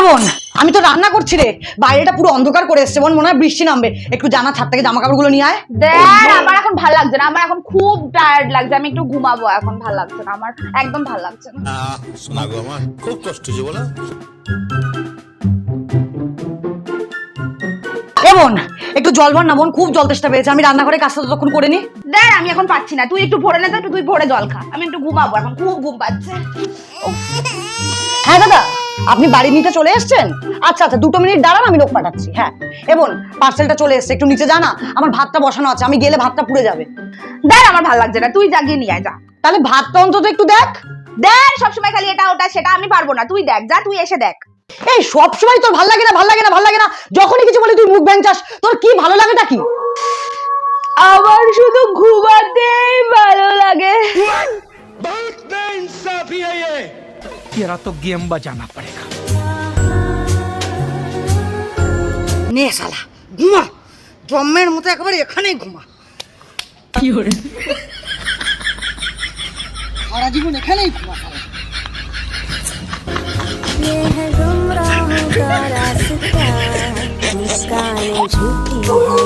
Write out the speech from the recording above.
বোন, আমি তো রান্না করছি রে, বাইরেটা পুরো অন্ধকার করে এসছে বোন, মনে হয় বৃষ্টি নামবে। একটু জানা ছাদ থেকে জামা কাপড়গুলো নিয়ে আয়। দেখ আমার এখন ভালো লাগছে না, আমার এখন খুব টায়ার্ড লাগছে, আমি একটু ঘুমাবো, এখন ভালো লাগছে না, আমার একদম ভালো লাগছে না। শোনা গো, আমার খুব কষ্ট হচ্ছে বলো। এ বোন, একটু জল ভর না বোন, খুব জল তেষ্টা পেয়েছে। আমি রান্নাঘরে কাজটা ততক্ষণ করে নি। দেখ আমি এখন পাচ্ছি না, তুই একটু ভরে নে তো, একটু তুই ভরে জল খা, আমি একটু ঘুমাবো, এখন খুব ঘুম পাচ্ছে। হ্যাঁ দাদা, আপনি বাড়ি নিতে চলে এসেছেন? আচ্ছা আচ্ছা, 2 মিনিট দাঁড়ান, আমি লোক পাঠাচ্ছি। হ্যাঁ এ বোন, পার্সেলটা চলে এসছে, একটু নিচে জানা, আমার ভাতটা বসানো আছে, আমি গেলে ভাতটা পুড়ে যাবে। দেখ আমার ভালো লাগছে না, তুই জাগিয়ে নিয়ে আয় যা। তাহলে ভাতটা অন্তত একটু দেখ। দেখ সবসময় খালি এটা ওটা সেটা আমি পারবো না, তুই দেখ, যা তুই এসে দেখ। এই সব সময় তোর ভাল লাগে না, ভাল লাগে না, ভাল লাগে না, যখনই কিছু বলি তুই মুখ ভ্যাংচাস। তোর কি ভালো লাগেটা কি? আমার শুধু ঘুমাতেই ভালো লাগে। तेरा तो गेम बजाना पड़ेगा। নে শালা ঘুমা, জম্মের মতো একেবারে এখানেই ঘুমা। সারা জীবন এখানেই ঘুমা শালা। ये है गुमराहों का रास्ता, मुस्कानें झूठी हैं।